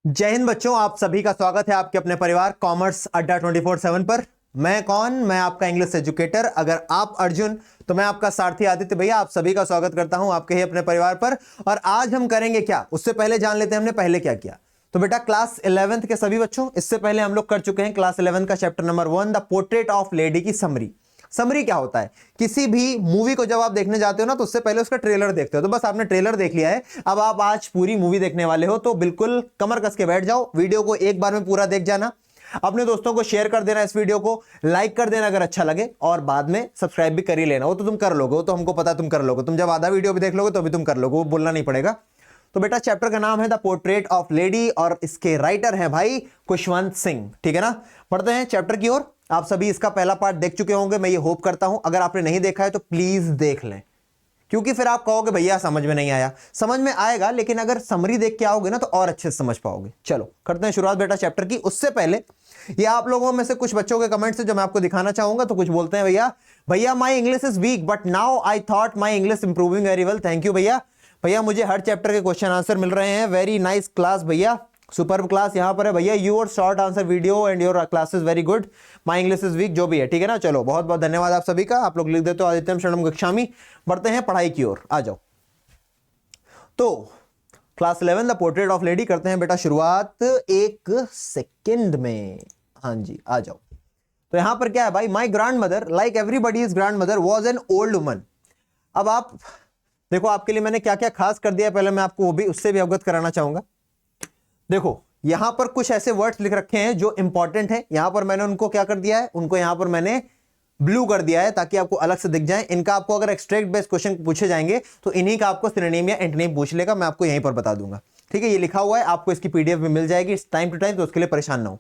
जय हिंद बच्चों, आप सभी का स्वागत है आपके अपने परिवार कॉमर्स अड्डा 24/7 पर। मैं आपका इंग्लिश एजुकेटर। अगर आप अर्जुन तो मैं आपका सारथी आदित्य। भैया आप सभी का स्वागत करता हूं आपके ही अपने परिवार पर। और आज हम करेंगे क्या, उससे पहले जान लेते हैं हमने पहले क्या किया। तो बेटा क्लास 11th के सभी बच्चों, इससे पहले हम लोग कर चुके हैं क्लास 11 का chapter number 1 the portrait of lady की समरी। समरी क्या होता है? किसी भी मूवी को जब आप देखने जाते हो ना, तो उससे पहले उसका ट्रेलर देखते हो। तो बस आपने ट्रेलर देख लिया है, अब आप आज पूरी मूवी देखने वाले हो, तो बिल्कुल कमर कस के बैठ जाओ। वीडियो को एक बार में पूरा देख जाना, अपने दोस्तों को शेयर कर देना, इस वीडियो को लाइक कर देना अगर अच्छा लगे, और बाद में सब्सक्राइब भी कर ही लेना। वो तो तुम कर लोगे, वो तो हमको पता तुम कर लोगे। तुम जब आधा वीडियो भी देख लोगे तो भी तुम कर लोगे, वो बोलना नहीं पड़ेगा। तो बेटा चैप्टर का नाम है द पोर्ट्रेट ऑफ लेडी और इसके राइटर हैं भाई खुशवंत सिंह। ठीक है ना, पढ़ते हैं चैप्टर की ओर। आप सभी इसका पहला पार्ट देख चुके होंगे, मैं ये होप करता हूं। अगर आपने नहीं देखा है तो प्लीज देख लें, क्योंकि फिर आप कहोगे भैया समझ में नहीं आया। समझ में आएगा, लेकिन अगर समरी देख के आओगे ना तो और अच्छे से समझ पाओगे। चलो करते हैं शुरुआत बेटा चैप्टर की। उससे पहले ये आप लोगों में से कुछ बच्चों के कमेंट से जो मैं आपको दिखाना चाहूंगा, तो कुछ बोलते हैं भैया भैया my English is weak but now I thought my English improving very well. Thank you भैया। भैया मुझे हर चैप्टर के क्वेश्चन आंसर मिल रहे हैं। वेरी नाइस क्लास भैया, सुपर क्लास यहाँ पर है भैया। Your short answer video and your class is very good. My English is weak, जो भी है ठीक है ना। चलो बहुत बहुत धन्यवाद आप सभी का। आप लोग लिख देते हो आदित्यम शरणम गच्छामि। बढ़ते हैं पढ़ाई की ओर, आ जाओ। तो class 11 the portrait of lady करते हैं बेटा शुरुआत एक सेकेंड में। हाँ जी आ जाओ। तो यहां पर क्या है भाई, my grand mother like everybody is grand mother was an old woman. अब आप देखो, आपके लिए मैंने क्या क्या खास कर दिया है, पहले मैं आपको वो भी उससे भी अवगत कराना चाहूंगा। देखो यहां पर कुछ ऐसे वर्ड्स लिख रखे हैं जो इंपॉर्टेंट है। यहां पर मैंने उनको क्या कर दिया है, उनको यहां पर मैंने ब्लू कर दिया है ताकि आपको अलग से दिख जाए। इनका आपको अगर एक्सट्रैक्ट बेस्ड क्वेश्चन पूछे जाएंगे तो इन्हीं का आपको सिनोनिम या एंटोनिम पूछ लेगा, मैं आपको यहीं पर बता दूंगा। ठीक है, ये लिखा हुआ है, आपको इसकी पीडीएफ भी मिल जाएगी टाइम टू टाइम, तो उसके लिए परेशान ना हो।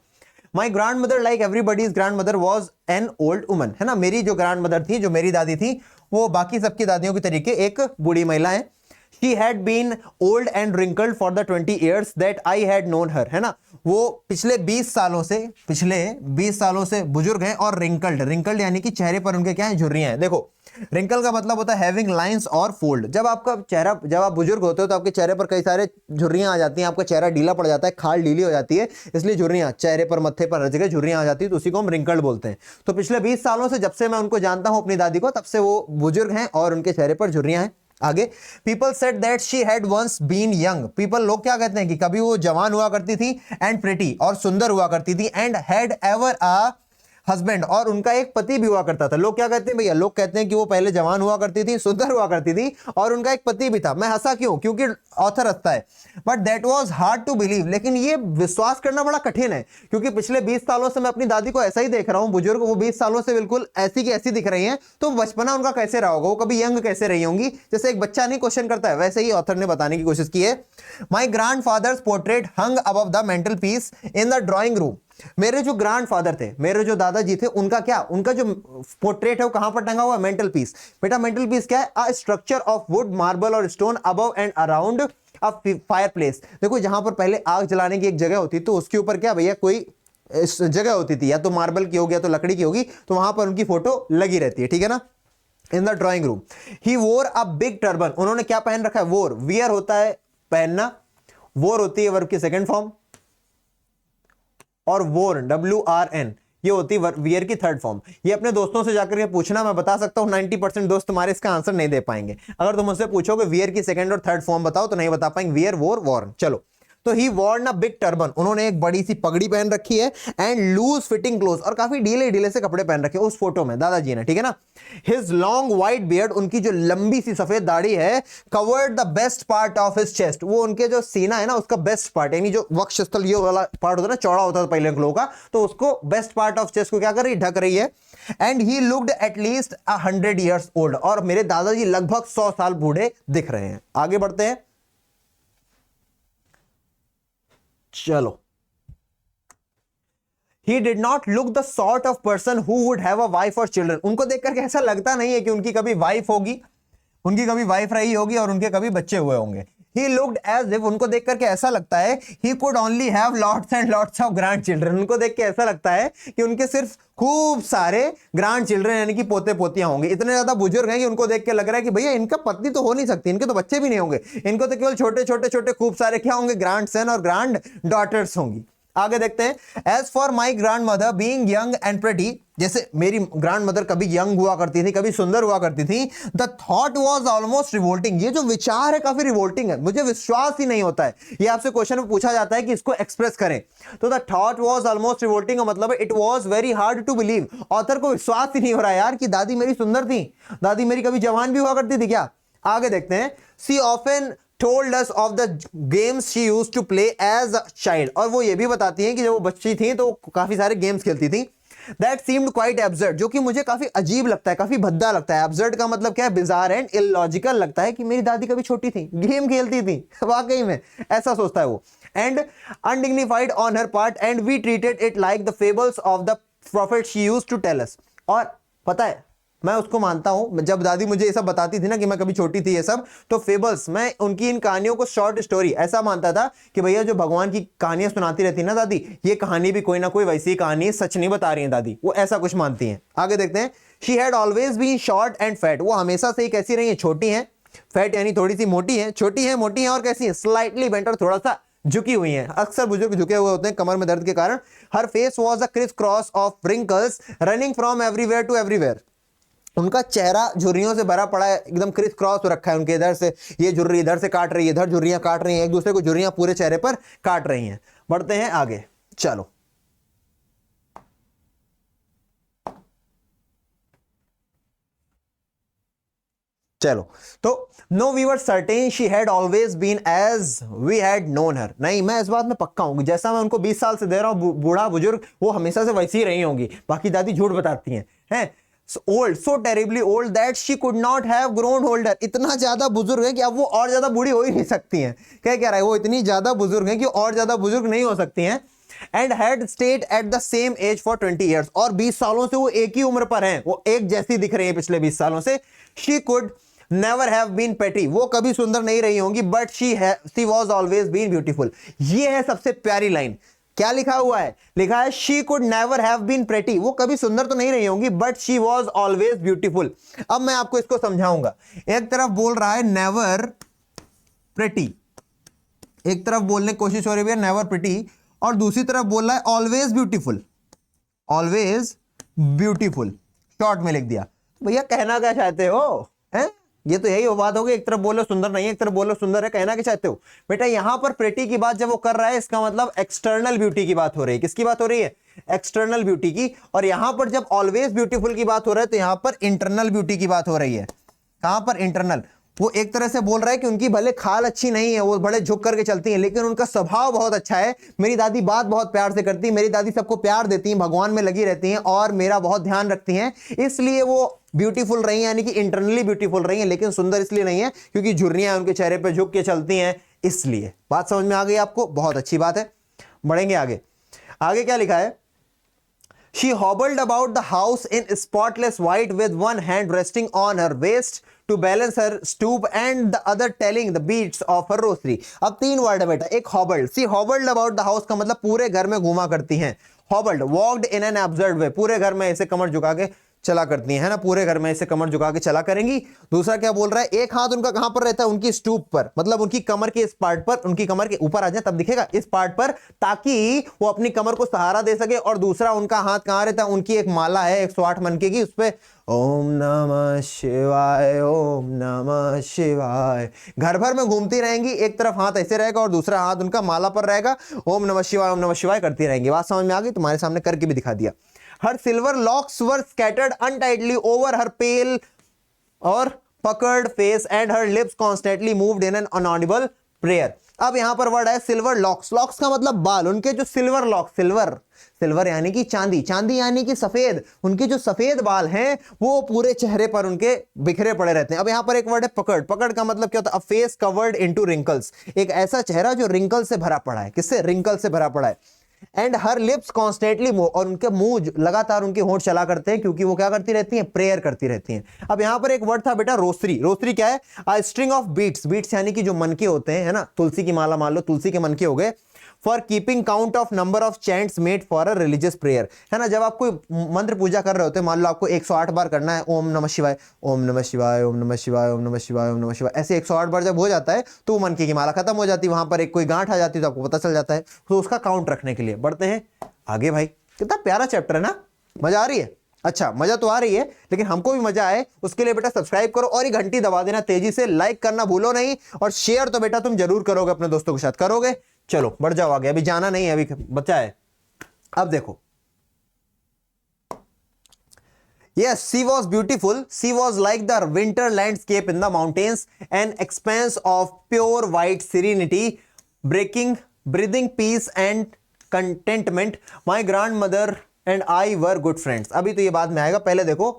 My grand mother like everybody's grand mother was an old woman, है ना। मेरी जो ग्रैंड मदर थी, जो मेरी दादी थी, वो बाकी सबकी दादियों के तरीके एक बूढ़ी महिला है। She had been old and wrinkled for the 20 years that I had known her, है ना। वो पिछले 20 सालों से बुजुर्ग हैं और रिंकल्ड यानी कि चेहरे पर उनके क्या है, झुर्रियां हैं। देखो रिंकल का मतलब होता है हैविंग लाइंस और फोल्ड। जब आप बुजुर्ग होते हो तो आपके चेहरे पर कई सारे झुर्रियां आ जाती हैं, आपका चेहरा ढीला पड़ जाता है, खाल ढीली हो जाती है, इसलिए झुर्रियां चेहरे पर, मत्थे पर, हर जगह झुर्रियां आ जाती है, तो उसी को हम रिंकल्ड बोलते हैं। तो पिछले 20 सालों से जब से मैं उनको जानता हूं अपनी दादी को, तब से वो बुजुर्ग हैं और उनके चेहरे पर झुर्रियां हैं। आगे people said that she had once been young. People लोग क्या कहते हैं कि कभी वो जवान हुआ करती थी, एंड प्रिटी और सुंदर हुआ करती थी, and had ever a husband और उनका एक पति भी हुआ करता था। लोग क्या कहते हैं भैया, लोग कहते हैं कि वो पहले जवान हुआ करती थी, सुंदर हुआ करती थी और उनका एक पति भी था। मैं हंसा क्यों, क्योंकि ऑथर हंसता है। But that was hard to believe, लेकिन ये विश्वास करना बड़ा कठिन है, क्योंकि पिछले 20 सालों से मैं अपनी दादी को ऐसा ही देख रहा हूं, बुजुर्ग, वो 20 सालों से बिल्कुल ऐसी की ऐसी दिख रही हैं। तो बचपना उनका कैसे रहा होगा, वो कभी यंग कैसे रही होंगी, जैसे एक बच्चा नहीं क्वेश्चन करता है, वैसे ही ऑथर ने बताने की कोशिश की है। My grandfather's portrait hung above the mantelpiece in the drawing room. मेरे जो ग्रैंडफादर थे, मेरे जो दादाजी थे, उनका क्या, उनका जो पोर्ट्रेट है वो कहां पर टंगा हुआ है, मेंटल पीस। बेटा मेंटल पीस क्या है, a structure of wood, marble और stone above and around a fireplace. देखो जहां पर पहले आग जलाने की एक जगह होती, तो उसके ऊपर क्या भैया कोई जगह होती थी, या तो मार्बल की होगी या तो लकड़ी की होगी, तो वहां पर उनकी फोटो लगी रहती है। ठीक है ना। इन द ड्रॉइंग रूम ही वोर अ बिग टर्बन। उन्होंने क्या पहन रखा है, वोर, वियर होता है पहनना, वोर होती है वर्ब की सेकंड फॉर्म, और वोर्न WRN ये होती है वियर की थर्ड फॉर्म। ये अपने दोस्तों से जाकर के पूछना, मैं बता सकता हूं 90% दोस्त तुम्हारे इसका आंसर नहीं दे पाएंगे। अगर तुम मुझसे पूछोगे वियर की सेकंड और थर्ड फॉर्म बताओ, तो नहीं बता पाएंगे, वियर, वोर, वॉर्न। चलो, तो ही वॉर्न अ बिग टर्बन, उन्होंने एक बड़ी सी पगड़ी पहन रखी है, एंड लूज फिटिंग क्लोथ, और काफी ढीले ढीले से कपड़े पहन रखे उस फोटो में दादाजी ने। ठीक है ना। हिज लॉन्ग व्हाइट बियर्ड, उनकी जो लंबी सी सफेद दाढ़ी है, covered the best part of his chest, वो उनके जो सीना है ना उसका बेस्ट पार्ट, यानी जो वक्षस्थल ये वाला पार्ट होता है ना, चौड़ा होता था पहले लोगों का, तो उसको बेस्ट पार्ट ऑफ चेस्ट को क्या कर रही, ढक रही है। And he looked at least 100 years old, और मेरे दादाजी लगभग 100 साल बूढ़े दिख रहे हैं। आगे बढ़ते हैं, चलो। He did not look the sort of person who would have a wife or children. उनको देख करके ऐसा लगता नहीं है कि उनकी कभी वाइफ होगी, उनकी कभी वाइफ रही होगी और उनके कभी बच्चे हुए होंगे। ही लुक्ड एज इफ, उनको देख करके ऐसा लगता है he could only have lots and lots of grand children, उनको देख के ऐसा लगता है कि उनके सिर्फ खूब सारे ग्रैंड चिल्ड्रन यानी कि पोते पोतियां होंगे। इतने ज्यादा बुजुर्ग हैं कि उनको देख के लग रहा है कि भैया इनका पत्नी तो हो नहीं सकती, इनके तो बच्चे भी नहीं होंगे, इनको तो केवल छोटे छोटे छोटे खूब सारे क्या होंगे, ग्रैंड सन और ग्रैंड डॉटर्स होंगी। आगे देखते हैं, as for my grand mother being young and pretty, जैसे मेरी ग्रैंड मदर कभी यंग हुआ करती थी, कभी सुंदर हुआ करती थी, the thought was almost revolting, ये जो विचार है काफी रिवोल्टिंग है, मुझे विश्वास ही नहीं होता है। ये आपसे क्वेश्चन में पूछा जाता है कि इसको एक्सप्रेस करें, तो the thought was almost revolting का मतलब it was very hard to believe, author को विश्वास ही नहीं हो रहा है यार कि दादी मेरी सुंदर थी, दादी मेरी कभी जवान भी हुआ करती थी क्या। आगे देखते हैं, सी often told us of the games she used to play as a child, और वो ये भी बताती हैं कि जब वो बच्ची थी तो काफी सारे गेम्स खेलती थी। That seemed quite absurd, जो कि मुझे काफी अजीब लगता है, काफी भद्दा लगता है। absurd का मतलब क्या है, bizarre and illogical लगता है कि मेरी दादी कभी छोटी थी, गेम खेलती थी, वाकई में ऐसा सोचता है वो। And undignified on her part, and we treated it like the fables of the prophet she used to tell us, और पता है मैं उसको मानता हूं, जब दादी मुझे ये सब बताती थी ना कि मैं कभी छोटी थी ये सब, तो फेबल्स, मैं उनकी इन कहानियों को शॉर्ट स्टोरी ऐसा मानता था कि भैया जो भगवान की कहानियां सुनाती रहती ना दादी, ये कहानी भी कोई ना कोई वैसी कहानी, सच नहीं बता रही है दादी, वो ऐसा कुछ मानती हैं। आगे देखते हैं, she had always been short and fat, वो हमेशा से ही कैसी रही है, छोटी है, फैट यानी थोड़ी सी मोटी है, छोटी है, मोटी है, और कैसी है, स्लाइटली बेंट, और थोड़ा सा झुकी हुई हैं। अक्सर बुजुर्ग झुके हुए होते हैं कमर में दर्द के कारण। Her face was a criss cross of wrinkles running from everywhere to everywhere, उनका चेहरा झुर्रियों से भरा पड़ा है, एकदम क्रिस क्रॉस हो रखा है उनके, इधर से ये झुर्री इधर से काट रही है, इधर झुर्रियां काट रही हैं, एक दूसरे को झुर्रियां पूरे चेहरे पर काट रही हैं। बढ़ते हैं आगे, चलो चलो, तो no we were certain she had always been as we had known her, नहीं मैं इस बात में पक्का हूं, जैसा मैं उनको 20 साल से दे रहा हूं बूढ़ा बुजुर्ग, वो हमेशा से वैसी ही रही होंगी, बाकी दादी झूठ बताती हैं। Old, so terribly old that she could not have grown older, इतना ज्यादा बुजुर्ग है कि अब वो और ज्यादा बूढ़ी हो ही नहीं सकती हैं। क्या रहा है, वो इतनी ज्यादा बुजुर्ग है कि और ज्यादा बुजुर्ग नहीं हो सकती हैं। And had stayed at the same age for 20 years, और 20 सालों से वो एक ही उम्र पर हैं, वो एक जैसी दिख रही है पिछले 20 सालों से। She could never have been pretty, वो कभी सुंदर नहीं रही होंगी, but she was always been beautiful. ये है सबसे प्यारी लाइन, क्या लिखा हुआ है, लिखा है she could never have been pretty, वो कभी सुंदर तो नहीं रही होंगी, but she was always beautiful. अब मैं आपको इसको समझाऊंगा, एक तरफ बोल रहा है नेवर प्रेटी, एक तरफ बोलने की कोशिश हो रही है नेवर प्रेटी, और दूसरी तरफ बोल रहा है always beautiful, always beautiful short में लिख दिया। भैया कहना क्या चाहते हो, हैं? ये तो यही बात होगी, एक तरफ बोलो सुंदर नहीं है, एक तरफ बोलो सुंदर है, कहना क्या चाहते हो बेटा। यहां पर प्रेटी की बात जब वो कर रहा है, इसका मतलब एक्सटर्नल ब्यूटी की बात हो रही है। किसकी बात हो रही है, एक्सटर्नल ब्यूटी की। और यहां पर जब ऑलवेज ब्यूटीफुल की बात हो रहा है, तो यहां पर इंटरनल ब्यूटी की बात हो रही है। कहां पर, इंटरनल। वो एक तरह से बोल रहा है कि उनकी भले खाल अच्छी नहीं है, वो बड़े झुक करके चलती हैं, लेकिन उनका स्वभाव बहुत अच्छा है। मेरी दादी बात बहुत प्यार से करती है, मेरी दादी सबको प्यार देती हैं, भगवान में लगी रहती हैं और मेरा बहुत ध्यान रखती हैं, इसलिए वो ब्यूटीफुल रही हैं, यानी कि इंटरनली ब्यूटीफुल रही हैं। लेकिन सुंदर इसलिए नहीं है क्योंकि झुर्रियां उनके चेहरे पर झुक के चलती हैं, इसलिए। बात समझ में आ गई आपको, बहुत अच्छी बात है। बढ़ेंगे आगे, आगे क्या लिखा है, She hobbled about the house in spotless white with one hand resting on her waist to balance her stoop and the other telling the beats of her rosary. अब 3 वर्ड है बेटा, एक hobbled, she hobbled about the house का मतलब पूरे घर में घूमा करती हैं। hobbled, walked in an absurd way, पूरे घर में ऐसे कमर झुका के चला करती है ना, पूरे घर में ऐसे कमर झुका के चला करेंगी। दूसरा क्या बोल रहा है, एक हाथ उनका कहां पर रहता है, उनकी स्टूप पर, मतलब उनकी कमर के इस पार्ट पर, उनकी कमर के ऊपर आ जाए तब दिखेगा, इस पार्ट पर, ताकि वो अपनी कमर को सहारा दे सके। और दूसरा उनका हाथ कहां रहता है, उनकी एक माला है 108 मनके की, उस पे ओम नमः शिवाय, ओम नमः शिवाय, घर भर में घूमती रहेंगी। एक तरफ हाथ ऐसे रहेगा और दूसरा हाथ उनका माला पर रहेगा, ओम नमः शिवाय, ओम नमः शिवाय करती रहेंगी। बात समझ में आ गई, तुम्हारे सामने करके भी दिखा दिया। Her silver locks were scattered untidily over her pale और puckered face and her lips constantly moved in an inaudible prayer. अब यहां पर वर्ड है सिल्वर लॉक्स, लॉक्स का मतलब बाल, उनके जो सिल्वर लॉक्स, सिल्वर, सिल्वर यानी कि चांदी, चांदी यानी कि सफेद, उनके जो सफेद बाल हैं वो पूरे चेहरे पर उनके बिखरे पड़े रहते हैं। अब यहां पर एक वर्ड है पकड़, पकड़ का मतलब क्या होता है, अ फेस कवर्ड इनटू रिंकल्स, एक ऐसा चेहरा जो रिंकल से भरा पड़ा है। किससे, रिंकल से भरा पड़ा है। And her lips constantly move, और उनके मुंह लगातार उनके होंठ चला करते हैं, क्योंकि वो क्या करती रहती हैं, प्रेयर करती रहती हैं। अब यहां पर एक वर्ड था बेटा रोसरी। रोसरी क्या है? A string of beads. Beads यानी कि जो मनके होते हैं, है ना, तुलसी की माला मान लो, तुलसी के मनके हो गए। For keeping count of number of chants made for a religious prayer, है ना, जब आप कोई मंत्र पूजा कर रहे होते हैं, मान लो आपको 108 बार करना है, ओम नमः शिवाय, ओम नमः शिवाय, ओम नमः शिवाय, ओम नमः शिवाय, ओम नमः शिवाय, ऐसे 108 बार जब हो जाता है तो वो मनके की माला खत्म हो जाती है, वहां पर एक कोई गांठ आ जाती है तो आपको पता चल जाता है, तो उसका काउंट रखने के लिए। बढ़ते हैं आगे भाई, कितना प्यारा चैप्टर है ना, मजा आ रही है? अच्छा, मजा तो आ रही है, लेकिन हमको भी मजा आए उसके लिए बेटा सब्सक्राइब करो और ये घंटी दबा देना तेजी से, लाइक करना भूलो नहीं, और शेयर तो बेटा तुम जरूर करोगे अपने दोस्तों के साथ, करोगे? चलो बढ़ जाओ आगे, अभी जाना नहीं है, अभी बचा है। अब देखो, yes, she was beautiful, she was like the winter landscape in the mountains, an expanse of pure white serenity, breathing peace and contentment. My grandmother and I were good friends. अभी तो ये बाद में आएगा, पहले देखो,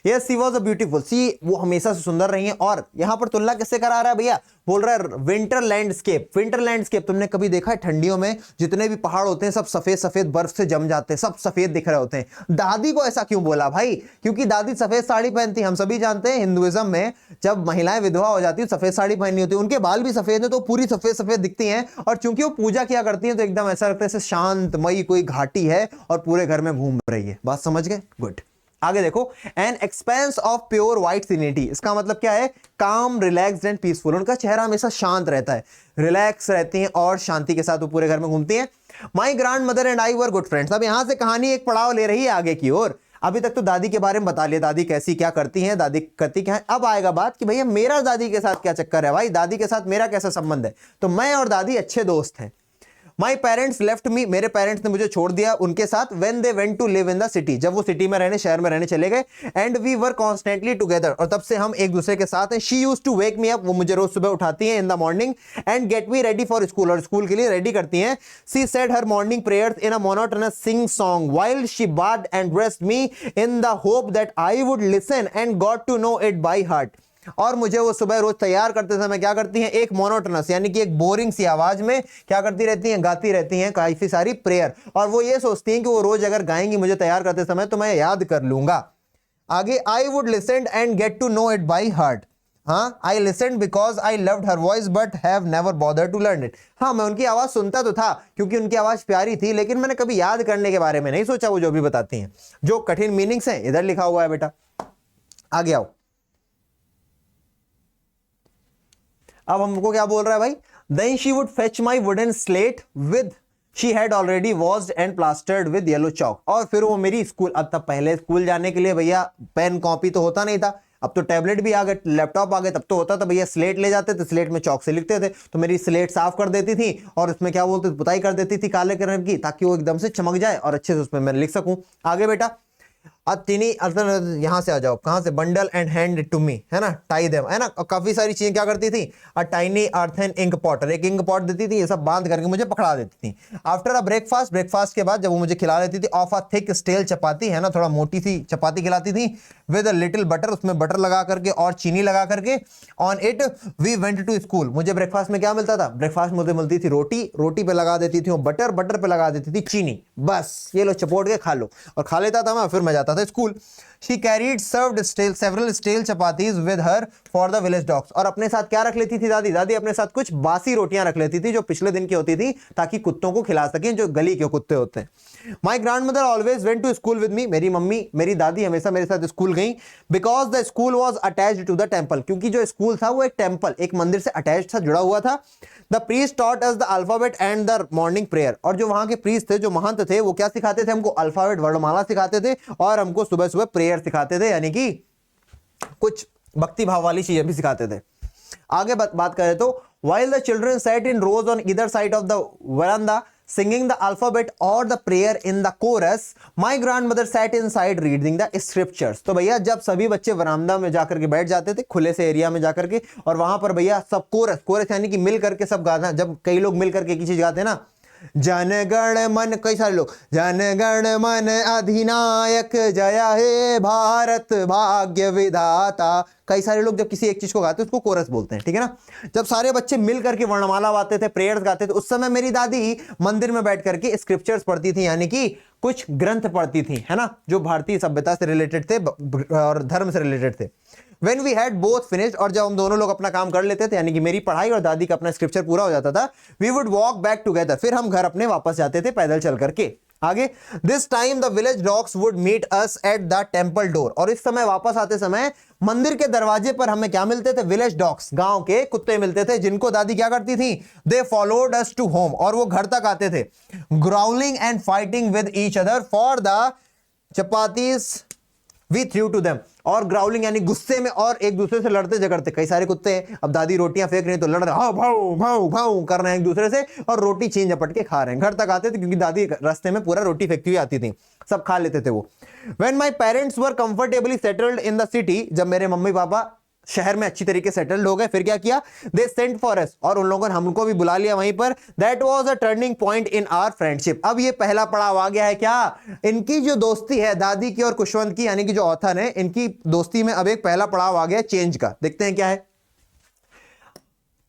yes, she was a beautiful, she, वो हमेशा से सुंदर रही हैं। और यहां पर तुलना किससे करा रहा है भैया? बोल रहा है विंटर लैंडस्केप। विंटर लैंडस्केप तुमने कभी देखा है ठंडियों में जितने भी पहाड़ होते हैं सब सफेद सफेद बर्फ से जम जाते हैं, सब सफेद दिख रहे होते हैं। दादी को ऐसा क्यों बोला भाई? क्योंकि दादी सफेद साड़ी पहनती, हम सभी जानते हैं हिंदुइज्म में जब महिलाएं विधवा हो जाती है सफेद साड़ी पहननी होती है, उनके बाल भी सफेद है तो पूरी सफेद सफेद दिखती हैं, और चूंकि वो पूजा किया करती हैं तो एकदम ऐसा लगता है जैसे शांतमयी कोई घाटी है और पूरे घर में घूम रही है। बात समझ गए? गुड। आगे देखो, an expanse of pure white serenity, इसका मतलब क्या है? काम, रिलैक्स्ड एंड पीसफुल। उनका चेहरा हमेशा शांत रहता है, रिलैक्स रहती हैं और शांति के साथ वो पूरे घर में घूमती हैं। My grand mother and I were good friends. अब यहां से कहानी एक पड़ाव ले रही है आगे की ओर। अभी तक तो दादी के बारे में बता लिया, दादी कैसी क्या करती हैं, दादी करती क्या है। अब आएगा बात कि भैया मेरा दादी के साथ क्या चक्कर है, भाई दादी के साथ मेरा कैसा संबंध है। तो मैं और दादी अच्छे दोस्त हैं। माई पेरेंट्स लेफ्ट मी, मेरे पेरेंट्स ने मुझे छोड़ दिया उनके साथ, when they went to live in the city, जब वो सिटी में रहने, शहर में रहने चले गए। And we were constantly together, और तब से हम एक दूसरे के साथ हैं। She used to wake me up, वो मुझे रोज सुबह उठाती हैं in the morning, and get me ready for school, और स्कूल के लिए रेडी करती हैं। She said her morning prayers in a monotonous sing song while she bath and dressed me in the hope that I would listen and got to know it by heart. और मुझे वो सुबह रोज तैयार करते समय क्या करती हैं? एक मोनोटोनस यानी कि एक बोरिंग सी आवाज में क्या करती रहती हैं? गाती रहती हैं काफी सारी प्रेयर, और वो ये सोचती हैं कि वो रोज अगर गाएंगी मुझे तैयार करते समय तो मैं याद कर लूंगा। आगे, I would listen and get to know it by heart. हाँ, I listen because I loved her voice but have never bother to learn it. हाँ, मैं उनकी आवाज सुनता तो था क्योंकि उनकी आवाज प्यारी थी, लेकिन मैंने कभी याद करने के बारे में नहीं सोचा। वो जो भी बताती हैं, जो कठिन मीनिंग्स हैं इधर लिखा हुआ है बेटा। आगे आओ, अब हमको क्या बोल रहा है भाई? Then she would fetch my wooden slate with she had already washed and plastered with yellow chalk. और फिर वो मेरी स्कूल, अब तब पहले स्कूल जाने के लिए भैया पेन कॉपी तो होता नहीं था, अब तो टैबलेट भी आ गए, लैपटॉप आ गए, तब तो होता था भैया स्लेट ले जाते थे, स्लेट में चौक से लिखते थे। तो मेरी स्लेट साफ कर देती थी और उसमें क्या बोलते थे, पुताई कर देती थी काले कलर की, ताकि वो एकदम से चमक जाए और अच्छे से उसमें मैं लिख सकूं। आगे बेटा, यहां से आ जाओ, कहां से? Bundle and hand to me, है ना, टाई देम, है ना। और काफी सारी चीजें क्या करती थी? A tiny earthen ink potter, एक इंक पॉट देती थी, ये सब बांध करके मुझे पकड़ा देती थी। आफ्टर अ ब्रेकफास्ट, ब्रेकफास्ट के बाद जब वो मुझे खिला लेती थी, of a thick stale chapati, है ना, थोड़ा मोटी सी चपाती खिलाती थी, विद अ लिटिल बटर, उसमें बटर लगा करके और चीनी लगा करके। On it we went to school. मुझे ब्रेकफास्ट में क्या मिलता था? ब्रेकफास्ट में मुझे मिलती थी रोटी, रोटी पे लगा देती थी वो बटर, बटर पे लगा देती थी चीनी, बस ये लो चपोट के खा लो। और खा लेता था मैं, फिर मैं जाता था school. She carried served several stale chapatis with her for the village dogs। और अपने साथ क्या रख लेती थी दादी? दादी अपने साथ कुछ बासी रोटियां रख लेती थी जो पिछले दिन की होती थी, ताकि कुत्तों को खिला सकें, जो गली के कुत्ते होते हैं। My grandmother always went to school with me। मेरी मम्मी, मेरी दादी हमेशा मेरे साथ स्कूल गई। Because the school was attached to the temple। क्योंकि जो स्कूल था वो एक टेम्पल, एक मंदिर से अटैच था, जुड़ा हुआ था। The priest taught us the alphabet and the morning prayer। और जो वहां के प्रीस्ट थे, जो महंत थे, वो क्या सिखाते थे हमको? अल्फाबेट, वर्णमाला सिखाते थे, और हमको सुबह सुबह प्रेयर सिखाते थे, यानी कि कुछ भक्ति भाव वाली चीजें भी सिखाते थे। आगे बात करें तो, while the children sat in rows on either side of the veranda singing the alphabet or the prayer in the chorus, my grandmother sat inside reading the scriptures। तो भैया जब सभी बच्चे वरामदा में जाकर के बैठ जाते थे, खुले से एरिया में जाकर के, और वहां पर भैया सब कोरस, कोरस यानी कि मिल करके सब गाना, जब कई लोग मिल करके एक ही चीज गाते हैं ना, जन गण मन, कई सारे लोग, जन गण मन अधिनायक जय हे भारत भाग्य विधाता, कई सारे लोग जब किसी एक चीज को गाते हैं उसको कोरस बोलते हैं, ठीक है ना। जब सारे बच्चे मिल करके वर्णमाला गाते थे, प्रेयर्स गाते थे, उस समय मेरी दादी मंदिर में बैठ करके स्क्रिप्चर्स पढ़ती थी, यानी कि कुछ ग्रंथ पढ़ती थी, है ना, जो भारतीय सभ्यता से रिलेटेड थे और धर्म से रिलेटेड थे। When we had both finished, और जब हम दोनों लोग अपना काम कर लेते थे, यानी कि मेरी पढ़ाई और दादी का अपना स्क्रिप्चर पूरा हो जाता था, we would walk back together, फिर हम घर अपने वापस जाते थे पैदल चल करके। आगे, this time the village dogs would meet us at the temple door, और इस समय वापस आते समय मंदिर के दरवाजे पर हमें क्या मिलते थे? विलेज डॉग्स, गांव के कुत्ते मिलते थे, जिनको दादी क्या करती थी? They followed us to home, और वो घर तक आते थे, growling and fighting with each other for the chapatis we threw to them, और ग्राउलिंग यानी गुस्से में और एक दूसरे से लड़ते झगड़ते। कई सारे कुत्ते हैं, अब दादी रोटियां फेंक रही हैं तो लड़ रहे, हाँ भाऊ भाऊ भाऊ कर रहे हैं एक दूसरे से, और रोटी छीन झपट के खा रहे हैं। घर तक आते थे क्योंकि दादी रास्ते में पूरा रोटी फेंकती हुई आती थी, सब खा लेते थे वो। When my parents were comfortably settled in the city, जब मेरे मम्मी पापा शहर में अच्छी तरीके सेटल्ड हो गए, फिर क्या किया? दे सेंट फॉर अस, और उन लोगों ने हमको भी बुला लिया वहीं पर। That was a turning point in our friendship. अब ये पहला पड़ाव आ गया है क्या? इनकी जो दोस्ती है दादी की और कुशवंत की, यानी कि जो ऑथर है, इनकी दोस्ती में अब एक पहला पड़ाव आ गया चेंज का। देखते हैं क्या है।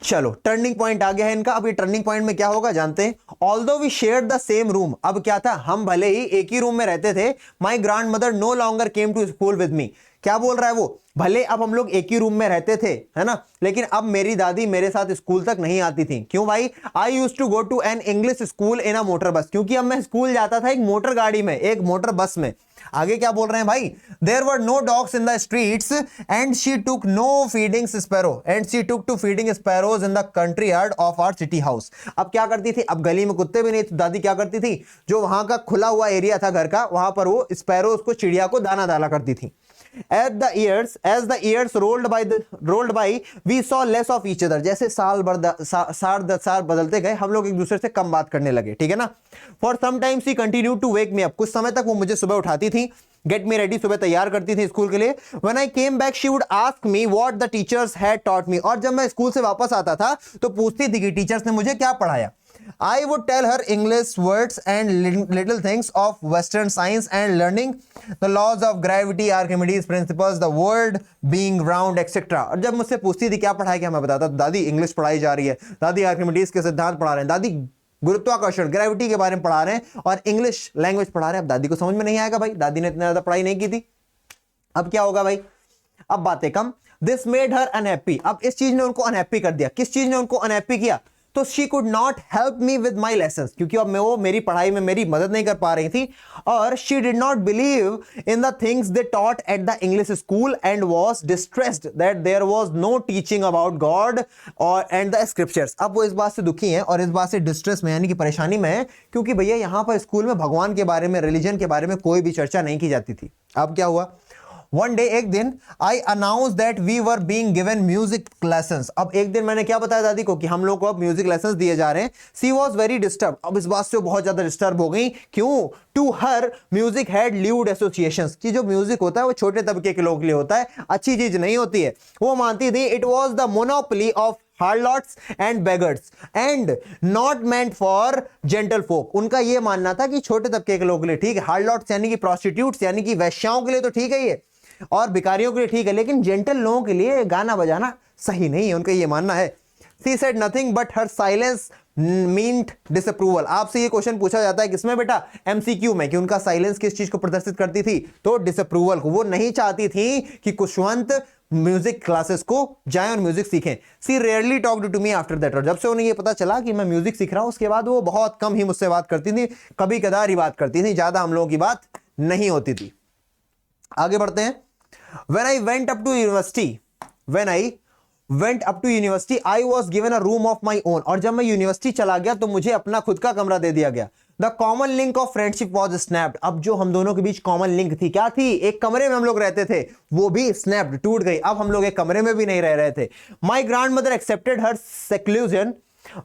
चलो, टर्निंग पॉइंट आ गया है इनका। अब ये टर्निंग पॉइंट में क्या होगा जानते हैं। Although we share the same room, अब क्या था, हम भले ही एक ही रूम में रहते थे, my grand mother no longer came to school with me. क्या बोल रहा है वो? भले अब हम लोग एक ही रूम में रहते थे, है ना, लेकिन अब मेरी दादी मेरे साथ स्कूल तक नहीं आती थी। क्यों भाई? I used to go to an English school in a motor bus, क्योंकि अब मैं स्कूल जाता था एक मोटर गाड़ी में, एक मोटर बस में। आगे क्या बोल रहे हैं भाई? There were no dogs in the streets and she took no feeding sparrow and she took to feeding sparrows in the country yard of our city house. अब क्या करती थी? अब गली में कुत्ते भी नहीं, तो दादी क्या करती थी? जो वहां का खुला हुआ एरिया था घर का, वहां पर वो स्पैरोज को, चिड़िया को दाना डाला करती थी। As the years rolled by, we saw less of each other. जैसे साल बदलते गए, हम लोग एक दूसरे से कम बात करने लगे, ठीक है ना। For some time she continued to wake me up. कुछ समय तक वो मुझे सुबह उठाती थी, get me ready, सुबह तैयार करती थी स्कूल के लिए। When I came back, she would ask me what the teachers had taught me. और जब मैं स्कूल से वापस आता था तो पूछती थी कि टीचर्स ने मुझे क्या पढ़ाया। I would tell her English words and little things of Western science and learning, the laws of gravity, Archimedes principles, the world being round, etc. और जब मुझसे पूछती थी क्या पढ़ाया, क्या मैं बताता, दादी इंग्लिश पढ़ाई जा रही है, दादी आर्किमिडीज के सिद्धांत पढ़ा रहे हैं, दादी गुरुत्वाकर्षण, ग्रेविटी के बारे में पढ़ा रहे हैं, और इंग्लिश लैंग्वेज पढ़ा रहे हैं। अब दादी को समझ में नहीं आएगा भाई, दादी ने इतना ज्यादा पढ़ाई नहीं की थी। अब क्या होगा भाई? अब बातें कम। This made her unhappy. अब इस चीज ने उनको अनहैप्पी कर दिया। किस चीज ने उनको अनहैप्पी किया? तो she could not help me with my lesson, क्योंकि अब वो मेरी पढ़ाई में मेरी मदद नहीं कर पा रही थी। और she did not believe in the things they taught at the English school and was distressed that there was no teaching about God और एंड द स्क्रिप्चर्स। अब वो इस बात से दुखी हैं और इस बात से डिस्ट्रेस में, यानी कि परेशानी में है, क्योंकि भैया यहाँ पर स्कूल में भगवान के बारे में, रिलीजन के बारे में कोई भी चर्चा नहीं की जाती थी। अब क्या हुआ? वन डे, एक दिन, I announce that we were being given music lessons. अब एक दिन मैंने क्या बताया दादी को कि हम लोग को अब म्यूजिक लेसन्स दिए जा रहे हैं। सी वॉज वेरी डिस्टर्ब। अब इस बात से बहुत ज्यादा डिस्टर्ब हो गई। क्यों? To her music had lewd associations, कि जो म्यूजिक होता है वो छोटे तबके के लोगों के लिए होता है, अच्छी चीज नहीं होती है। वो मानती थी it was the monopoly of harlots and beggars and not meant for gentlefolk. उनका यह मानना था कि छोटे तबके के लोगों के लिए ठीक है, हार्लॉट्स यानी कि प्रोस्टिट्यूट्स यानी कि वैश्याओं के लिए तो ठीक है ये, और भिखारियों के लिए ठीक है, लेकिन जेंटल लोगों के लिए गाना बजाना सही नहीं है, उनका ये मानना है। She said nothing but her silence meant disapproval। आपसे ये क्वेश्चन पूछा जाता है किसमें बेटा? MCQ में, कि उनका साइलेंस किस चीज को प्रदर्शित करती थी? तो डिसअप्रूवल को। वो नहीं चाहती थी कि कुशवंत म्यूजिक क्लासेस को जाएं और म्यूजिक सीखें। She rarely talked to me after that। और जब से उन्हें ये पता चला कि मैं म्यूजिक सीख रहा हूं, उसके बाद वो बहुत कम ही मुझसे बात करती थी, कभी कदार ही बात करती थी, ज्यादा हम लोगों की बात नहीं होती थी। आगे बढ़ते हैं। When I went up to university, I was given a room of my own। और जब मैं यूनिवर्सिटी चला गया तो मुझे अपना खुद का कमरा दे दिया गया। The common link of friendship was snapped। अब जो हम दोनों के बीच कॉमन लिंक थी, क्या थी? एक कमरे में हम लोग रहते थे, वो भी snapped, टूट गई। अब हम लोग एक कमरे में भी नहीं रह रहे थे। My grandmother accepted her seclusion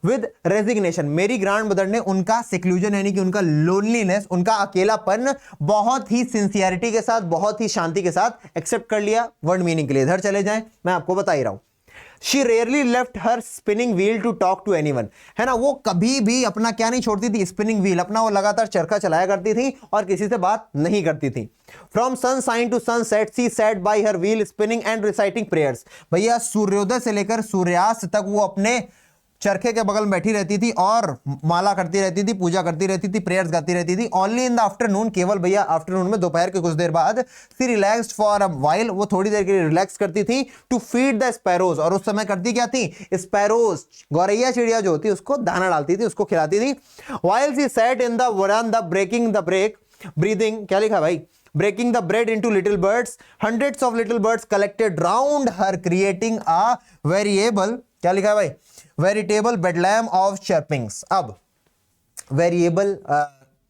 with resignation. मेरी ग्रैंड मदर ने उनका सेक्लूजन यानी कि उनका लोनलीनेस, उनका अकेलापन बहुत ही सिंसियरिटी के साथ, बहुत ही शांति के साथ एक्सेप्ट कर लिया। वर्ड मीनिंग के लिए इधर चले जाएं, मैं आपको बता ही रहा हूं। She rarely left her spinning wheel to talk to anyone, है ना, वो कभी भी अपना क्या नहीं छोड़ती थी, स्पिनिंग व्हील अपना वो लगातार चरखा चलाया करती थी और किसी से बात नहीं करती थी। From sunshine to sunset she sat by her wheel spinning and reciting prayers, भैया सूर्योदय से लेकर सूर्यास्त तक वो अपने चरखे के बगल में बैठी रहती थी और माला करती रहती थी, पूजा करती रहती थी, प्रेयर्स गाती रहती थी। ओनली इन द आफ्टरनून, केवल भैया आफ्टरनून में, दोपहर के कुछ देर बाद, सी रिलैक्स्ड फॉर अ व्हाइल, वो थोड़ी देर के लिए रिलैक्स करती थी, टू फीड द स्पैरोज, और उस समय करती क्या थी, स्पैरोज गौरैया चिड़िया जो होती है उसको दाना डालती थी, उसको खिलाती थी। While she sat in the veranda breaking the break breathing, क्या लिखा भाई, breaking the bread into little birds, hundreds of little birds collected round her creating a variable, क्या लिखा है भाई, veritable bedlam of chirpings। अब वेरिएबल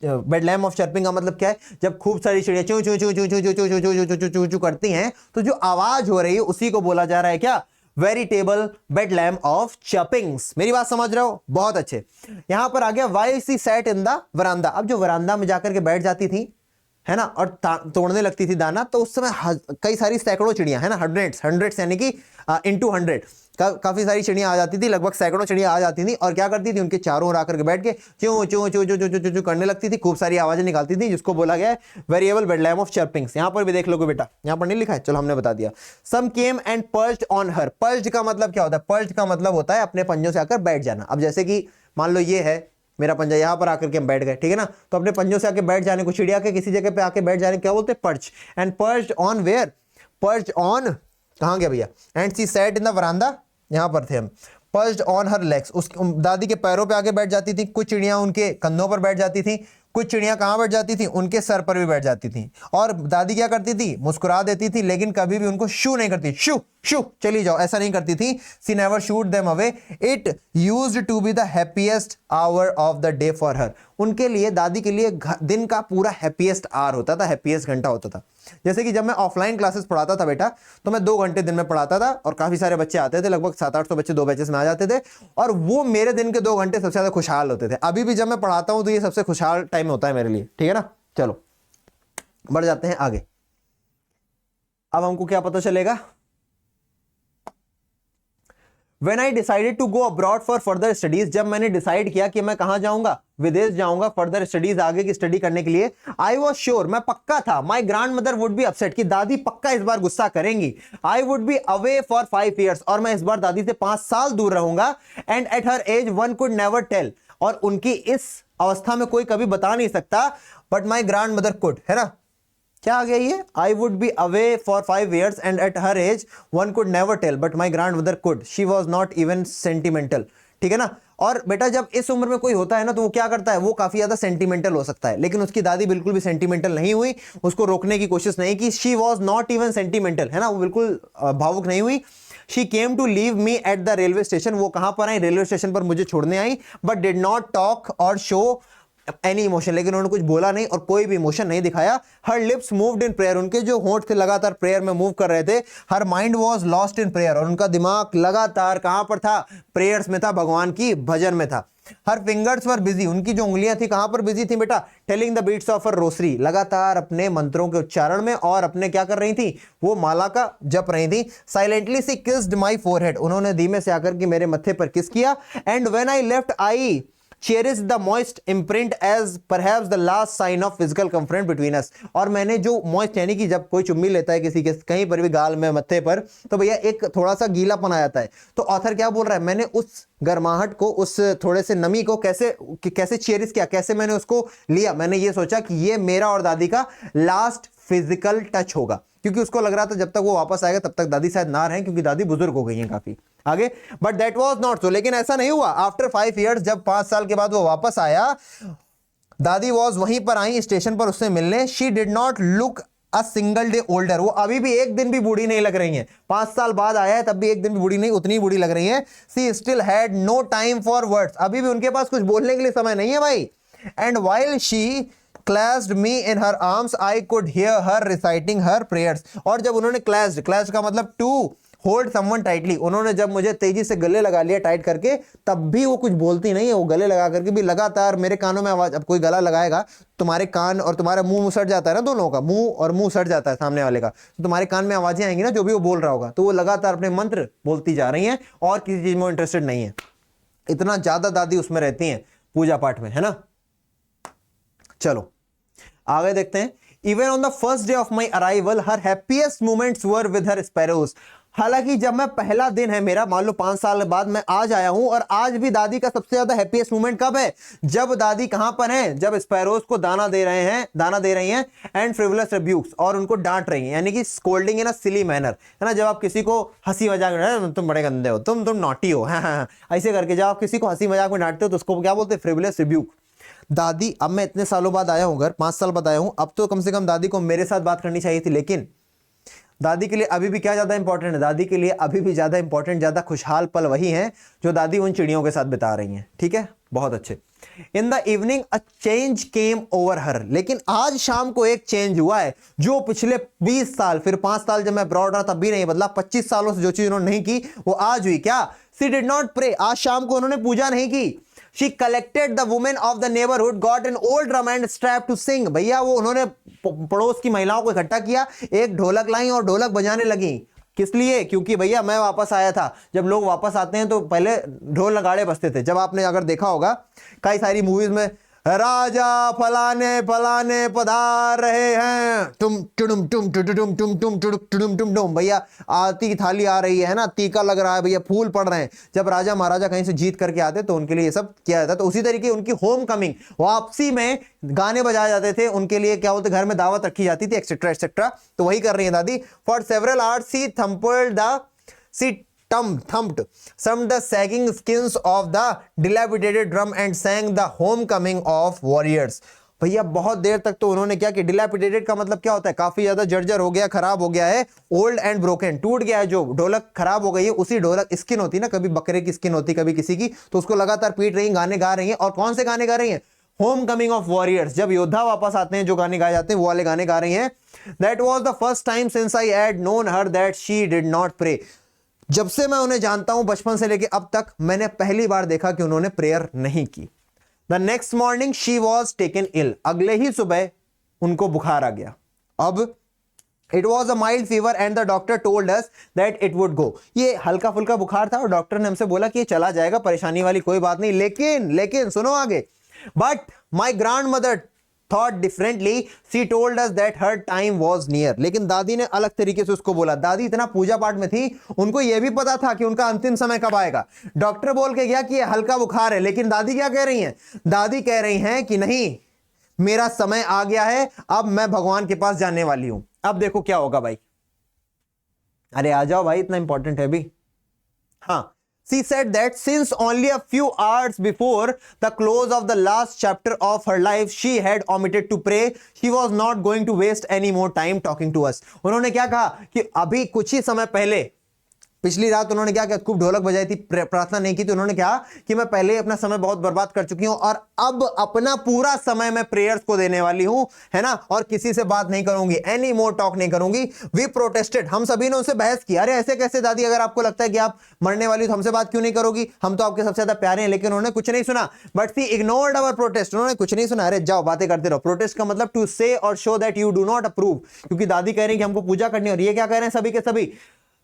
बेडलैम ऑफ चर्पिंग का मतलब क्या है, जब खूब सारी चिड़िया चू चू चू चू चू चू चू चू चू चू चू चू चू करती हैं तो जो आवाज हो रही है उसी को बोला जा रहा है क्या, वेरिटेबल बेडलैम ऑफ चर्पिंग्स। मेरी बात समझ रहे हो, बहुत अच्छे। यहां पर आ गया while she sat in the veranda, अब जो वरांदा में जाकर के बैठ जाती थी, है ना, और तोड़ने लगती थी दाना, तो उस समय कई सारी सैकड़ों चिड़िया, है ना, हंड्रेड्स यानी कि इनटू 100 काफी सारी चिड़िया आ जाती थी, लगभग सैकड़ों चिड़िया आ जाती थी और क्या करती थी, उनके चारों ओर आकर के बैठ के चू चू चू चू चू चू करने लगती थी, खूब सारी आवाजें निकालती थी, जिसको बोला गया है वेरिएबल बेडलैम ऑफ चर्पिंग्स। यहां पर भी देख लोगे बेटा, यहां पर नहीं लिखा है, चलो हमने बता दिया। सम came and perched on her, पर्च्ड का मतलब क्या होता है, पर्च्ड का मतलब होता है अपने पंजों से आकर बैठ जाना। अब जैसे कि मान लो ये है मेरा पंजा, यहां पर आकर के हम बैठ गए, ठीक है ना, तो अपने पंजों से आके बैठ जाने को, चिड़िया के किसी जगह पे आके बैठ जाने क्या बोलते हैं, perch. And perched on where, perched on कहां गया भैया, and she sat in the veranda, यहां पर थे हम। पर्च्ड ऑन हर लेग्स, उस दादी के पैरों पे आके बैठ जाती थी, कुछ चिड़िया उनके कंधों पर बैठ जाती थी, कुछ चिड़िया कहां बैठ जाती थी, उनके सर पर भी बैठ जाती थी। और दादी क्या करती थी, मुस्कुरा देती थी, लेकिन कभी भी उनको शू नहीं करती, शू शू चली जाओ ऐसा नहीं करती थी। She never shoot them away, it used to be the happiest hour of the day for her, उनके लिए, दादी के लिए दिन का पूरा हैप्पीएस्ट आवर होता था, हैप्पीएस्ट घंटा होता था। जैसे कि जब मैं ऑफलाइन क्लासेस पढ़ाता था बेटा, तो मैं 2 घंटे दिन में पढ़ाता था और काफी सारे बच्चे आते थे, लगभग 700-800 बच्चे 2 बैचेस में आ जाते थे, और वो मेरे दिन के 2 घंटे सबसे ज्यादा खुशहाल होते थे। अभी भी जब मैं पढ़ाता हूं तो ये सबसे खुशहाल टाइम होता है मेरे लिए, ठीक है ना। चलो बढ़ जाते हैं आगे। अब हमको क्या पता चलेगा, When I decided to go abroad for further studies, जब मैंने डिसाइड किया कि मैं कहां जाऊंगा, विदेश जाऊंगा फर्दर स्टडीज, आगे की स्टडी करने के लिए, I was sure, मैं पक्का था, my grandmother would be upset, कि दादी पक्का इस बार गुस्सा करेंगी। I would be away for 5 years, और मैं इस बार दादी से 5 साल दूर रहूंगा। And at her age one could never tell, और उनकी इस अवस्था में कोई कभी बता नहीं सकता, but my grandmother could, है ना, क्या आ गया ये, I would be away for 5 years and at her age one could never tell but my grand mother could, she was not even sentimental, ठीक है ना। और बेटा जब इस उम्र में कोई होता है ना तो वो क्या करता है, वो काफी ज्यादा सेंटिमेंटल हो सकता है, लेकिन उसकी दादी बिल्कुल भी सेंटिमेंटल नहीं हुई, उसको रोकने की कोशिश नहीं की, she was not even sentimental, है ना, वो बिल्कुल भावुक नहीं हुई। She came to leave me at the railway station, वो कहां पर आई, रेलवे स्टेशन पर मुझे छोड़ने आई, but did not talk or show any emotion, लेकिन उन्होंने कुछ बोला नहीं और कोई भी इमोशन नहीं दिखाया। हर लिप्स मूव्ड इन प्रेयर, उनके जो होंठ थे लगातार प्रेयर में मूव कर रहे थे। Her mind was lost in prayer, और उनका दिमाग लगातार कहां पर था, प्रेयर्स में था, भगवान की भजन में था। हर फिंगर्स वर बिजी, उनकी जो उंगलियां थी कहां पर बिजी थी बेटा, telling the beads of her rosary, लगातार अपने मंत्रों के उच्चारण में और अपने क्या कर रही थी, वो माला का जप रही थी। Silently she kissed my forehead, उन्होंने धीमे से आकर के मेरे मत्थे पर किस किया। And when I left I cherish the moist imprint as perhaps the last sign of physical contact between us, और मैंने जो मॉइस्ट यानी कि जब कोई चुम्मी लेता है किसी के कहीं पर भी गाल में, मत्थे पर, तो भैया एक थोड़ा सा गीलापन आ जाता है। तो ऑथर क्या बोल रहा है, मैंने उस गर्माहट को, उस थोड़े से नमी को कैसे चेरिश किया, कैसे मैंने उसको लिया, मैंने ये सोचा कि ये मेरा और दादी का लास्ट फिजिकल टच होगा, क्योंकि उसको लग रहा था जब तक वो वापस आएगा तब तक दादी शायद ना रहें, क्योंकि दादी बुजुर्ग हो गई हैं काफी आगे। But that was not so, लेकिन ऐसा नहीं हुआ। आफ्टर 5 years, जब 5 साल के बाद वो वापस आया, दादी वॉज वहीं पर आई स्टेशन पर उससे मिलने। She did not look a single day older, वो अभी भी एक दिन भी बूढ़ी नहीं लग रही हैं। 5 साल बाद आया है तब भी एक दिन भी बूढ़ी नहीं, उतनी बूढ़ी लग रही हैं। She still had no time for words, अभी भी उनके पास कुछ बोलने के लिए समय नहीं है भाई। And while she clasped me in her arms, I could hear her reciting her prayers, और जब उन्होंने clasped का मतलब to होल्ड समवन टाइटली, उन्होंने जब मुझे तेजी से गले लगा लिया टाइट करके, तब भी वो कुछ बोलती नहीं है, वो गले लगा करके भी लगातार मेरे कानों में आवाज। अब कोई गला लगाएगा तुम्हारे कान और तुम्हारा मुंह सट जाता है ना, दोनों का मुंह और मुंह सट जाता है सामने वाले का, तो तुम्हारे कान में आवाजें आएंगी ना जो भी वो बोल रहा होगा, तो वो लगातार अपने मंत्र बोलती जा रही हैं और किसी चीज में इंटरेस्टेड नहीं है। इतना ज्यादा दादी उसमें रहती हैं पूजा पाठ में, है ना। चलो आगे देखते हैं। Even on the first day of my arrival her happiest moments were with her sparrows. हालांकि जब मैं पहला दिन है मेरा, मान लो 5 साल बाद मैं आज आया हूं, और आज भी दादी का सबसे ज्यादा हैप्पीएस्ट मोमेंट कब है? जब दादी कहां पर है? जब स्पैरोज को दाना दे रही हैं एंड फ्रिवलस रिब्यूक्स, और उनको डांट रही हैं, यानी कि स्कोल्डिंग इन अ सिली मैनर, है ना। जब आप किसी को हंसी मजाक में, तुम बड़े गंदे हो, तुम नॉटी हो, हाँ, ऐसे करके जब आप किसी को हंसी मजाक में डांटते हो तो उसको क्या बोलते हैं? Frivolous rebuke. दादी, अब मैं इतने सालों बाद आया हूं घर, 5 साल बाद आया हूं, अब तो कम से कम दादी को मेरे साथ बात करनी चाहिए थी, लेकिन दादी के लिए अभी भी क्या ज्यादा इंपॉर्टेंट है? दादी के लिए अभी भी ज्यादा इंपॉर्टेंट, ज्यादा खुशहाल पल वही हैं जो दादी उन चिड़ियों के साथ बिता रही हैं। ठीक है, बहुत अच्छे। इन the evening a change came over हर, लेकिन आज शाम को एक चेंज हुआ है जो पिछले 20 साल, फिर 5 साल जब मैं अब्रॉड रहा तब भी नहीं बदला, 25 सालों से जो चीज उन्होंने नहीं की वो आज हुई। क्या? शी डिड नॉट प्रे, आज शाम को उन्होंने पूजा नहीं की। She collected the women of the neighborhood, got an old drum and strapped to sing। भैया वो उन्होंने पड़ोस की महिलाओं को इकट्ठा किया, एक ढोलक लाई और ढोलक बजाने लगी। किस लिए? क्योंकि भैया मैं वापस आया था। जब लोग वापस आते हैं तो पहले ढोल नगाड़े बजते थे। जब आपने अगर देखा होगा कई सारी मूवीज में, राजा फलाने फलाने पधार रहे हैं, तुम टुडुम टुम टुडुम टुम टुम टुडुम टुम टुम, भैया आरती की थाली आ रही है ना, टीका लग रहा है भैया, फूल पड़ रहे हैं। जब राजा महाराजा कहीं से जीत करके आते तो उनके लिए ये सब किया जाता। तो उसी तरीके उनकी होम कमिंग, वापसी में गाने बजाए जाते थे उनके लिए, क्या बोलते, घर में दावत रखी जाती थी, एक्सेट्रा एक्सेट्रा। तो वही कर रही है दादी। For several hours she thumped the she thumped some the sagging skins of the dilapidated drum and sang the homecoming of warriors। भैया बहुत देर तक तो उन्होंने क्या कि, डिलैपिडेटेड का मतलब क्या होता है? काफी ज्यादा जर्जर हो गया, खराब हो गया है, ओल्ड एंड ब्रोकन, टूट गया है। जो ढोलक खराब हो गई है, उसी ढोलक स्किन होती है ना, कभी बकरे की स्किन होती, कभी किसी की, तो उसको लगातार पीट रही, गाने गा रही हैं। और कौन से गाने गा रही हैं? होम कमिंग ऑफ वॉरियर्स, जब योद्धा वापस आते हैं जो गाने गाए जाते हैं वो वाले गाने गा रही हैं। That was the first time since I had known her that she did not pray. जब से मैं उन्हें जानता हूं, बचपन से लेकर अब तक, मैंने पहली बार देखा कि उन्होंने प्रेयर नहीं की। The next morning she was taken ill, अगले ही सुबह उनको बुखार आ गया। अब it was a mild fever and the doctor told us that it would go. ये हल्का फुल्का बुखार था और डॉक्टर ने हमसे बोला कि ये चला जाएगा, परेशानी वाली कोई बात नहीं। लेकिन सुनो आगे, but my grand mother thought differently, she told us that her time was near। लेकिन दादी ने अलग तरीके से उसको बोला। दादी इतना पूजा पाठ में थी, उनको यह भी पता था कि उनका अंतिम समय कब आएगा। डॉक्टर बोल के गया कि ये हल्का बुखार है, लेकिन दादी क्या कह रही हैं? दादी कह रही हैं कि नहीं, मेरा समय आ गया है, अब मैं भगवान के पास जाने वाली हूं। अब देखो क्या होगा भाई। अरे आ जाओ भाई, इतना इंपॉर्टेंट है भी। हाँ, she said that since only a few hours before the close of the last chapter of her life she had omitted to pray, she was not going to waste any more time talking to us। उन्होंने क्या कहा कि अभी कुछ ही समय पहले, पिछली रात उन्होंने क्या किया, खूब ढोलक बजाई थी, प्रार्थना नहीं की, तो उन्होंने कहा कि मैं पहले अपना समय बहुत बर्बाद कर चुकी हूं और अब अपना पूरा समय मैं प्रेयर्स को देने वाली हूं, है ना, और किसी से बात नहीं करूंगी, एनी मोर टॉक नहीं करूंगी। वी प्रोटेस्टेड, हम सभी ने उनसे बहस की, अरे ऐसे कैसे दादी, अगर आपको लगता है कि आप मरने वाली तो हमसे बात क्यों नहीं करोगी, हम तो आपके सबसे ज्यादा प्यारे हैं। लेकिन उन्होंने कुछ नहीं सुना। But she ignored our protest, उन्होंने कुछ नहीं सुना। अरे जाओ बातें करते रहो। प्रोटेस्ट का मतलब टू से और show that you do not approve, क्योंकि दादी कह रही है कि हमको पूजा करनी है, और ये क्या कह रहे हैं सभी के सभी,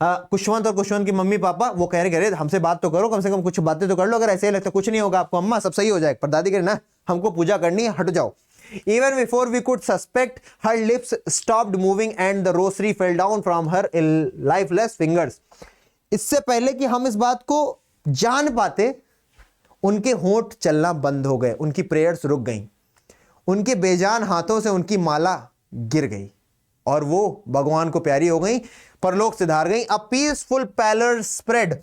कुशवंत और कुशवंत की मम्मी पापा, वो कह रहे हमसे बात तो करो, कम से कम कुछ बातें तो कर लो, अगर ऐसे ही लगता कुछ नहीं होगा आपको अम्मा, सब सही हो जाएगा। पर दादी कह रही ना, हमको पूजा करनी है, हट जाओ। Even before we could suspect, her lips stopped moving and the rosary fell down from her lifeless fingers। इससे पहले कि हम इस बात को जान पाते, उनके होंठ चलना बंद हो गए, उनकी प्रेयर्स रुक गई, उनके बेजान हाथों से उनकी माला गिर गई और वो भगवान को प्यारी हो गई, परलोक से धार गई। A peaceful pallor spread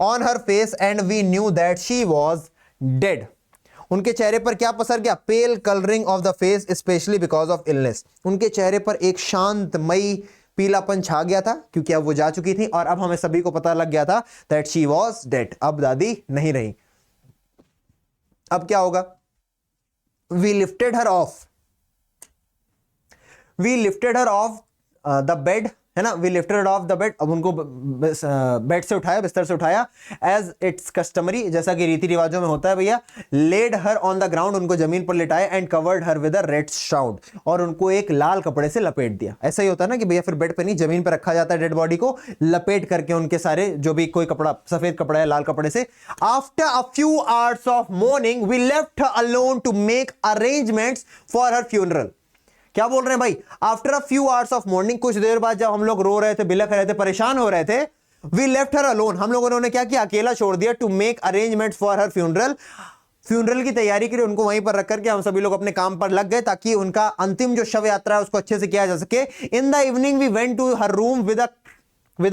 on her face and we knew that she was dead. उनके चेहरे पर क्या पसर गया? Pale colouring of the face specially because of illness. उनके चेहरे पर एक शांतमयी पीलापन छा गया था, क्योंकि अब वो जा चुकी थी और अब हमें सभी को पता लग गया था दैट शी वॉज डेड। अब दादी नहीं रही। अब क्या होगा? We lifted her off the bed, है ना, we lifted off the bed, अब उनको बेड से उठाया, बिस्तर से उठाया, एज इट्स कस्टमरी, जैसा कि रीति रिवाजों में होता है भैया, laid her on the ground, उनको जमीन पर लिटाया, and covered her with a red shroud, और उनको एक लाल कपड़े से लपेट दिया। ऐसा ही होता है ना कि भैया फिर बेड पे नहीं, जमीन पर रखा जाता है डेड बॉडी को, लपेट करके उनके सारे जो भी कोई कपड़ा, सफेद कपड़ा है लाल कपड़े से। After a few hours of morning we left her alone to make arrangements for her funeral. क्या बोल रहे हैं भाई, after a few hours of morning, कुछ देर बाद जब हम लोग रो रहे थे, बिलख रहे थे, परेशान हो रहे थे, वी लेफ्ट हर अलोन, हम लोगों ने क्या किया, अकेला छोड़ दिया, to make arrangements for her funeral, funeral की तैयारी के लिए उनको वहीं पर रख करके हम सभी लोग अपने काम पर लग गए, ताकि उनका अंतिम जो शव यात्रा है उसको अच्छे से किया जा सके। In the evening we went to her room with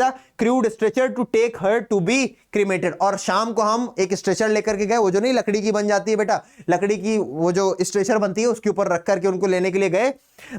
a crude stretcher to take her to be cremated, और शाम को हम एक स्ट्रेचर लेकर के गए, वो जो नहीं लकड़ी की बन जाती है बेटा, लकड़ी की वो जो स्ट्रेचर बनती है उसके ऊपर रख करके उनको लेने के लिए गए।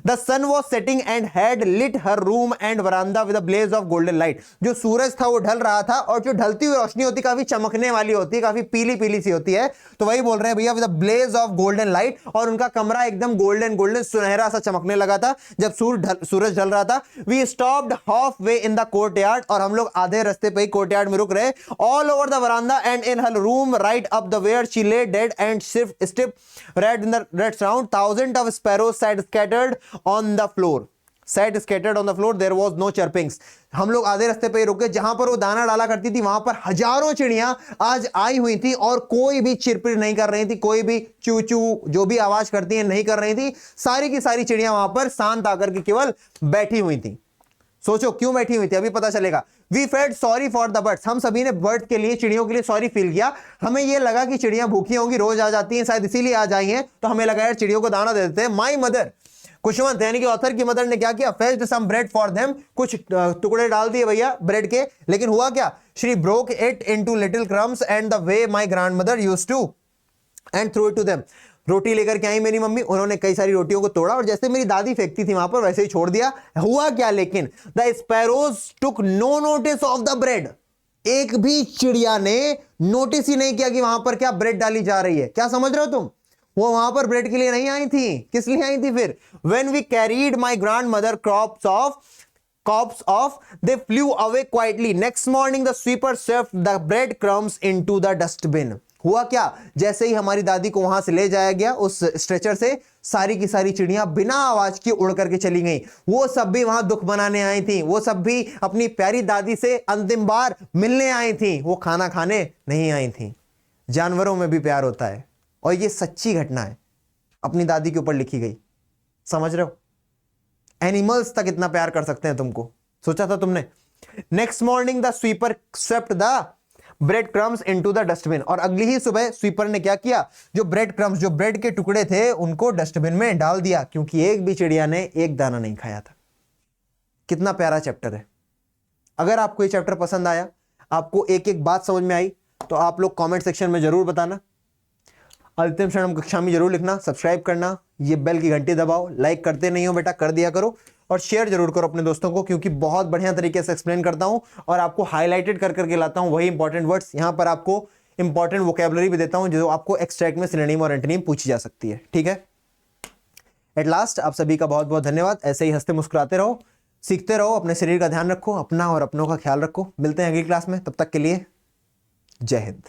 The sun was setting and had lit her room and veranda with a blaze of golden light, जो सूरज था वो ढल रहा था, और जो ढलती हुई रोशनी होती काफी चमकने वाली होती है, काफी पीली पीली सी होती है, तो वही बोल रहे हैं भैया with a blaze of golden light, और उनका कमरा एकदम गोल्डन गोल्डन सुनहरा सा चमकने लगा था जब सूरज ढल रहा था। We stopped halfway in the courtyard, और हम लोग आधे रास्ते पे ही कोर्टयार्ड में रुक रहे। All over the veranda and in her room right up the where she lay dead and stiff red in the red shroud, thousand of sparrows sat scattered on the floor, sat scattered on the floor, there was no chirpings. हम लोग आधे रास्ते पे ही रुके, जहां पर वो दाना डाला करती थी वहां पर हजारों चिड़ियां आज आई हुई थी, और कोई भी चिरपिर नहीं कर रही थी, कोई भी चू चू जो भी आवाज करती है नहीं कर रही थी, सारी की सारी चिड़ियां वहां पर शांत आकर के केवल बैठी हुई थी। सोचो क्यों बैठी हुई थी, अभी पता चलेगा। We felt sorry for the birds, हम सभी ने बर्ड के लिए, चिड़ियों के लिए सॉरी फील किया। हमें यह लगा कि चिड़ियां भूखी होंगी, रोज आ जाती हैं, शायद इसीलिए आज आई हैं, तो हमें लगा यार चिड़ियों को दाना दे देते हैं। माई मदर, कुशवंत यानी कि ऑथर की मदर ने क्या किया, fetched some bread for them, कुछ टुकड़े डाल दिए भैया ब्रेड के, लेकिन हुआ क्या, she broke it into little crumbs and the way my grandmother used to and threw it to them. रोटी लेकर के आई मेरी मम्मी, उन्होंने कई सारी रोटियों को तोड़ा और जैसे मेरी दादी फेंकती थी वहां पर वैसे ही छोड़ दिया। हुआ क्या, लेकिन the sparrows took no notice of the bread, एक भी चिड़िया ने नोटिस ही नहीं किया कि वहां पर क्या ब्रेड डाली जा रही है। क्या समझ रहे हो तुम, वो वहां पर ब्रेड के लिए नहीं आई थी, किस लिए आई थी फिर। When we carried my grandmother corpse off, they flew away quietly. Next morning the sweeper served the bread crumbs into the dustbin. हुआ क्या, जैसे ही हमारी दादी को वहां से ले जाया गया उस स्ट्रेचर से, सारी की सारी चिड़ियां बिना आवाज के उड़ करके चली गई। वो सब भी वहां दुख मनाने आई थी, वो सब भी अपनी प्यारी दादी से अंतिम बार मिलने आई थी, वो खाना खाने नहीं आई थी। जानवरों में भी प्यार होता है, और ये सच्ची घटना है, अपनी दादी के ऊपर लिखी गई। समझ रहे हो, एनिमल्स तक इतना प्यार कर सकते हैं तुमको, सोचा था तुमने। Next morning the sweeper swept the bread crumbs into the dustbin, और अगली ही सुबह स्वीपर ने क्या किया, जो ब्रेड क्रम्स, जो ब्रेड के टुकड़े थे उनको डस्टबिन में डाल दिया, क्योंकि एक भी चिड़िया ने एक दाना नहीं खाया था। कितना प्यारा चैप्टर है। अगर आपको ये चैप्टर पसंद आया, आपको एक एक बात समझ में आई, तो आप लोग कमेंट सेक्शन में जरूर बताना। अंतिम क्षण कक्षा में जरूर लिखना, सब्सक्राइब करना, ये बेल की घंटी दबाओ, लाइक करते नहीं हो बेटा कर दिया करो, और शेयर जरूर करो अपने दोस्तों को, क्योंकि बहुत बढ़िया तरीके से एक्सप्लेन करता हूं और आपको हाईलाइटेड कर करके लाता हूं वही इंपॉर्टेंट वर्ड्स। यहां पर आपको इंपॉर्टेंट वोकैबुलरी भी देता हूं जो आपको एक्सट्रैक्ट में सिनोनिम और एंटोनिम पूछी जा सकती है। ठीक है, एट लास्ट आप सभी का बहुत बहुत धन्यवाद। ऐसे ही हंसते मुस्कुराते रहो, सीखते रहो, अपने शरीर का ध्यान रखो, अपना और अपनों का ख्याल रखो। मिलते हैं अगली क्लास में, तब तक के लिए जय हिंद।